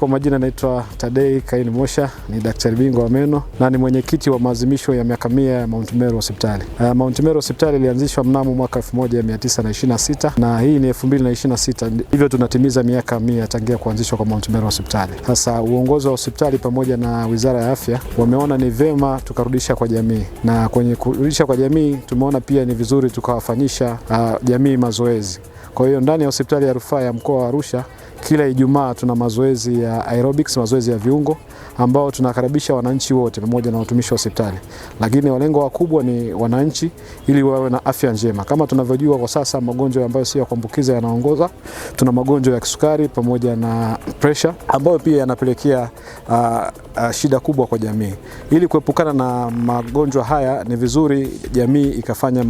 Kwa majina naitwa Tadei Kaini Mosha, ni daktari bingwa wa meno na ni mwenyekiti wa maadhimisho ya miaka 100 ya Mount Meru Hospitali. Mount Meru Hospitali ilianzishwa mnamo mwaka 1926 na hii ni 2026, hivyo tunatimiza miaka 100 tangia kuanzishwa kwa Mount Meru Hospitali. Sasa uongozi wa hospitali pamoja na Wizara ya Afya wameona ni vema tukarudisha kwa jamii, na kwenye kurudisha kwa jamii tumeona pia ni vizuri tukawafanyisha jamii mazoezi. Kwa hiyo ndani ya hospitali ya rufaa ya mkoa wa Arusha kila Ijumaa tuna mazoezi ya aerobics, mazoezi ya viungo ambao tunakaribisha wananchi wote pamoja na watumishi wa hospitali. Lakini walengo wakubwa ni wananchi ili wawe na afya njema. Kama tunavyojua kwa sasa magonjwa ambayo sio ya kuambukiza yanaongoza. Tuna magonjwa ya kisukari pamoja na pressure ambayo pia yanapelekea shida kubwa kwa jamii. Ili kuepukana na magonjwa haya ni vizuri jamii ikafanya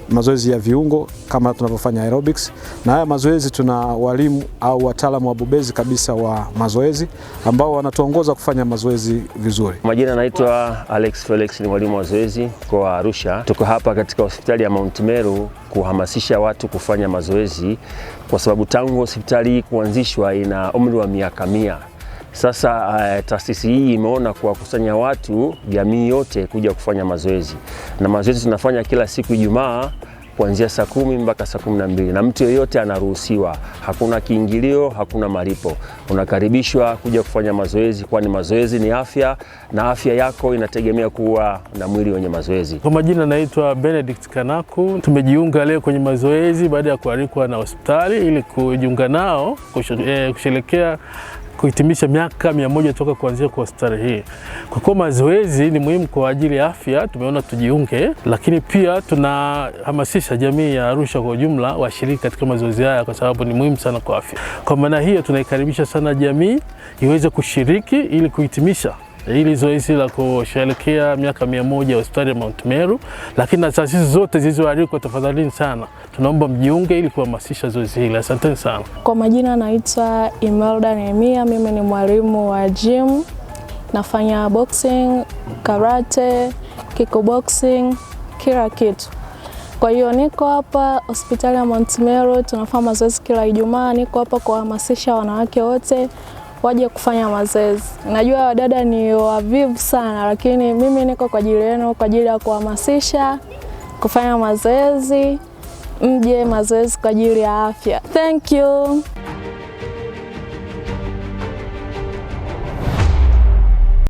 mazoezi ya viungo kama tunavyofanya aerobics. Na haya mazoezi tuna walimu au wataalamu wabobezi kabisa wa mazoezi ambao wanatuongoza kufanya mazoezi vizuri. Majina naitwa Alex Felix, ni mwalimu wa mazoezi kwa Arusha. Tuko hapa katika hospitali ya Mount Meru kuhamasisha watu kufanya mazoezi kwa sababu tangu hospitali kuanzishwa ina umri wa miaka 100. Sasa taasisi hii imeona kuwakusanya watu jamii yote kuja kufanya mazoezi. Na mazoezi tunafanya kila siku Ijumaa kuanzia saa 10 mpaka saa 12, na mtu yeyote anaruhusiwa. Hakuna kiingilio, hakuna malipo. Unakaribishwa kuja kufanya mazoezi, kwani mazoezi ni afya na afya yako inategemea kuwa na mwili wenye mazoezi. Kwa majina naitwa Benedict Kanaku. Tumejiunga leo kwenye mazoezi baada ya kualikwa na hospitali ili kujiunga nao kusherehekea kuhitimisha miaka 100 toka kuanzia kwa hospitali hii. Kwa kuwa mazoezi ni muhimu kwa ajili ya afya, tumeona tujiunge, lakini pia tunahamasisha jamii ya Arusha kwa ujumla washiriki katika mazoezi haya kwa sababu ni muhimu sana kwa afya. Kwa maana hiyo tunaikaribisha sana jamii iweze kushiriki ili kuhitimisha hili zoezi la kusherehekea miaka 100 ya hospitali ya Mount Meru, lakini na taasisi zote zilizoalikwa tafadhalini sana tunaomba mjiunge ili kuhamasisha zoezi hili. Asanteni sana. Kwa majina naitwa Imelda Nehemia, mimi ni mwalimu wa gym. Nafanya boxing, karate, kickboxing, kila kitu. Kwa hiyo niko hapa hospitali ya Mount Meru, tunafanya mazoezi kila Ijumaa. Niko hapa kuhamasisha wanawake wote waje kufanya mazoezi. Najua wadada ni wavivu sana, lakini mimi niko kwa ajili yenu, kwa ajili ya kuhamasisha kufanya mazoezi. Mje mazoezi kwa ajili ya afya. Thank you.